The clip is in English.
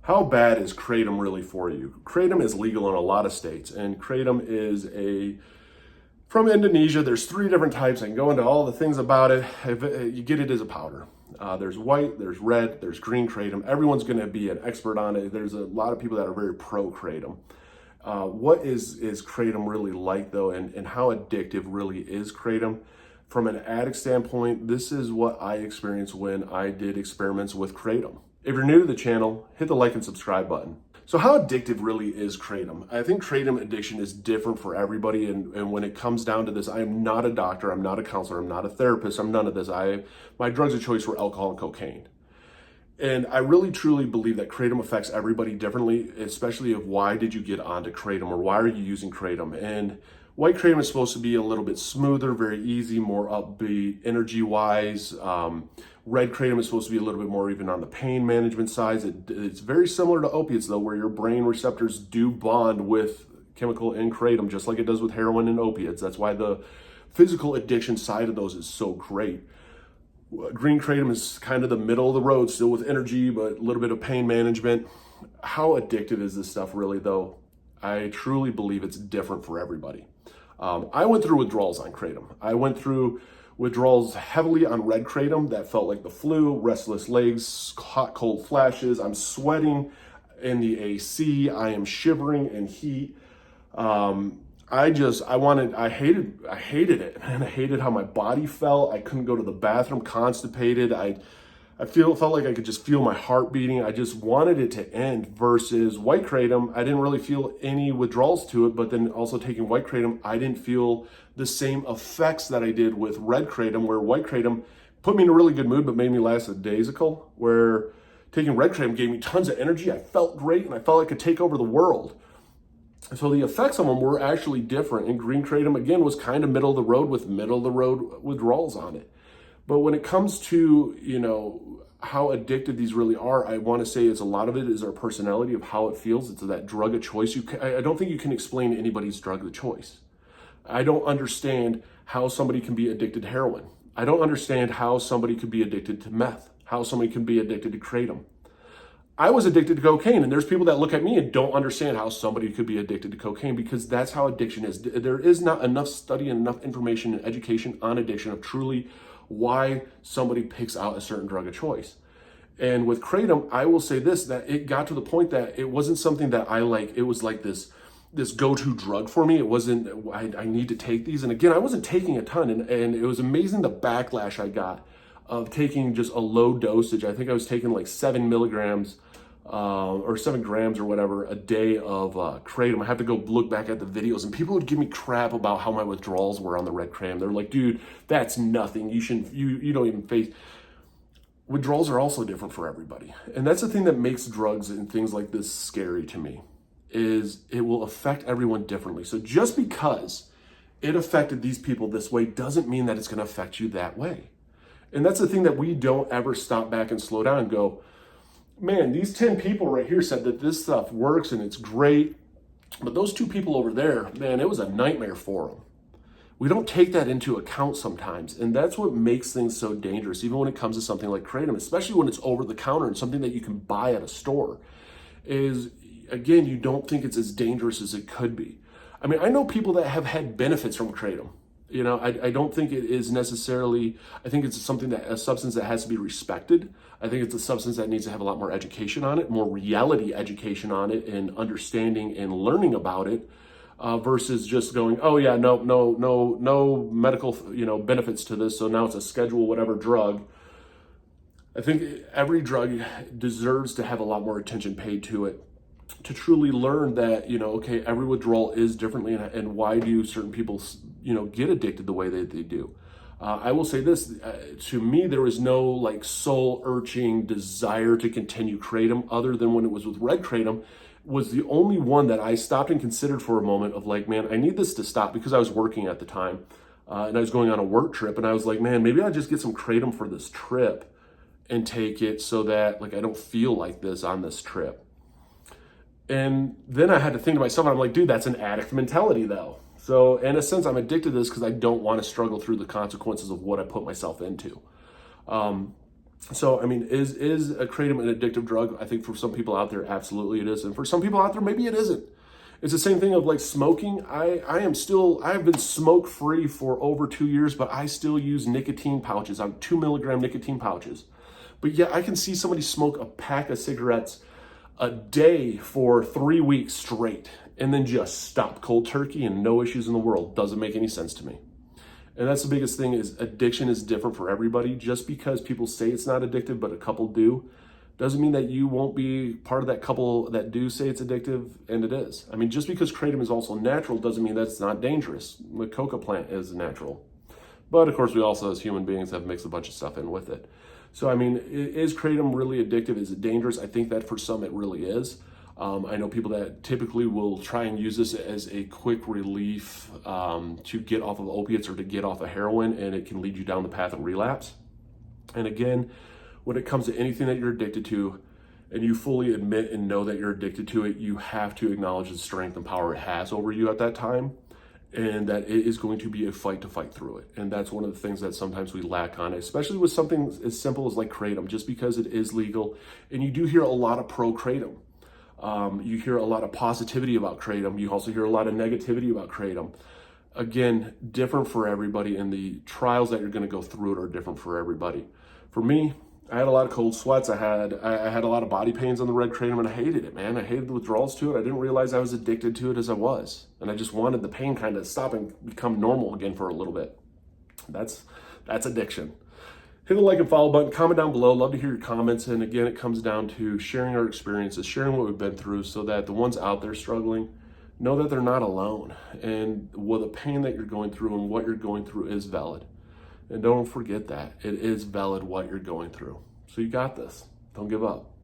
How bad is Kratom really for you? Kratom is legal in a lot of states, and Kratom is from Indonesia. There's 3 different types. I can go into all the things about it. You get it as a powder. There's white, there's red, there's green Kratom. Everyone's going to be an expert on it. There's a lot of people that are very pro Kratom. What is Kratom really like though, and how addictive really is Kratom? From an addict standpoint, this is what I experienced when I did experiments with Kratom. If you're new to the channel, hit the like and subscribe button. So how addictive really is Kratom? I think Kratom addiction is different for everybody, and when it comes down to this, I am not a doctor, I'm not a counselor, I'm not a therapist, I'm none of this. My drugs of choice were alcohol and cocaine. And I really truly believe that Kratom affects everybody differently, especially of why did you get onto Kratom or why are you using Kratom? And white Kratom is supposed to be a little bit smoother, very easy, more upbeat, energy-wise. Red Kratom is supposed to be a little bit more even on the pain management side. It's very similar to opiates though, where your brain receptors do bond with chemical in Kratom, just like it does with heroin and opiates. That's why the physical addiction side of those is so great. Green Kratom is kind of the middle of the road, still with energy, but a little bit of pain management. How addictive is this stuff really though? I truly believe it's different for everybody. I went through withdrawals on Kratom. I went through withdrawals heavily on red Kratom that felt like the flu, restless legs, hot, cold flashes. I'm sweating in the AC. I am shivering in heat. I hated it, man. I hated how my body felt. I couldn't go to the bathroom, constipated. I felt like I could just feel my heart beating. I just wanted it to end. Versus white Kratom, I didn't really feel any withdrawals to it, but then also taking white Kratom, I didn't feel the same effects that I did with red Kratom, where white Kratom put me in a really good mood, but made me last a daisical, where taking red Kratom gave me tons of energy. I felt great, and I felt like I could take over the world. So the effects on them were actually different. And green Kratom, again, was kind of middle of the road with middle of the road withdrawals on it. But when it comes to, how addicted these really are, I want to say it's a lot of it is our personality of how it feels. It's that drug of choice. I don't think you can explain anybody's drug of choice. I don't understand how somebody can be addicted to heroin. I don't understand how somebody could be addicted to meth, how somebody can be addicted to Kratom. I was addicted to cocaine, and there's people that look at me and don't understand how somebody could be addicted to cocaine, because that's how addiction is. There is not enough study and enough information and education on addiction of truly why somebody picks out a certain drug of choice. And with Kratom, I will say this, that it got to the point that it wasn't something that I like. It was like this go-to drug for me. It wasn't, I need to take these. And again, I wasn't taking a ton, and it was amazing the backlash I got of taking just a low dosage. I think I was taking like 7 milligrams or 7 grams or whatever a day of Kratom. I have to go look back at the videos, and people would give me crap about how my withdrawals were on the red Kratom. They're like, dude, that's nothing. You don't even face. Withdrawals are also different for everybody. And that's the thing that makes drugs and things like this scary to me, is it will affect everyone differently. So just because it affected these people this way doesn't mean that it's going to affect you that way. And that's the thing that we don't ever stop back and slow down and go, man, these 10 people right here said that this stuff works and it's great, but those 2 people over there, man, it was a nightmare for them. We don't take that into account sometimes, and that's what makes things so dangerous, even when it comes to something like Kratom, especially when it's over the counter and something that you can buy at a store, is, again, you don't think it's as dangerous as it could be. I mean, I know people that have had benefits from Kratom. I don't think it is necessarily, I think it's a substance that has to be respected. I think it's a substance that needs to have a lot more education on it, more reality education on it, and understanding and learning about it, versus just going, oh yeah, no medical, benefits to this, so now it's a schedule whatever drug. I think every drug deserves to have a lot more attention paid to it, to truly learn that, okay, every withdrawal is differently, and why do certain people, get addicted the way that they do. I will say this, to me, there was no like soul urging desire to continue Kratom, other than when it was with red Kratom, was the only one that I stopped and considered for a moment of like, man, I need this to stop, because I was working at the time, and I was going on a work trip, and I was like, man, maybe I'll just get some Kratom for this trip and take it so that like I don't feel like this on this trip. And then I had to think to myself, and I'm like, dude, that's an addict mentality though. So in a sense, I'm addicted to this because I don't want to struggle through the consequences of what I put myself into. So, I mean, is a kratom an addictive drug? I think for some people out there, absolutely it is. And for some people out there, maybe it isn't. It's the same thing of like smoking. I have been smoke free for over 2 years, but I still use nicotine pouches. I'm 2 milligram nicotine pouches. But yeah, I can see somebody smoke a pack of cigarettes a day for 3 weeks straight and then just stop cold turkey and no issues in the world. Doesn't make any sense to me. And that's the biggest thing, is addiction is different for everybody. Just because people say it's not addictive, but a couple do, doesn't mean that you won't be part of that couple that do say it's addictive, and it is. I mean, just because kratom is also natural doesn't mean that it's not dangerous. The coca plant is natural. But of course, we also as human beings have mixed a bunch of stuff in with it. So, I mean, is kratom really addictive? Is it dangerous? I think that for some it really is. I know people that typically will try and use this as a quick relief to get off of opiates or to get off of heroin, and it can lead you down the path of relapse. And again, when it comes to anything that you're addicted to, and you fully admit and know that you're addicted to it, you have to acknowledge the strength and power it has over you at that time, and that it is going to be a fight to fight through it. And that's one of the things that sometimes we lack on, especially with something as simple as like kratom, just because it is legal. And you do hear a lot of pro kratom. You hear a lot of positivity about kratom. You also hear a lot of negativity about kratom. Again, different for everybody, and the trials that you're going to go through it are different for everybody. For me, I had a lot of cold sweats. I had a lot of body pains on the red kratom, and I hated it, man. I hated the withdrawals to it. I didn't realize I was addicted to it as I was, and I just wanted the pain kind of stop and become normal again for a little bit. That's addiction. Hit the like and follow button, comment down below. Love to hear your comments. And again, it comes down to sharing our experiences, sharing what we've been through, so that the ones out there struggling know that they're not alone. And the pain that you're going through and what you're going through is valid. And don't forget that. It is valid what you're going through. So you got this. Don't give up.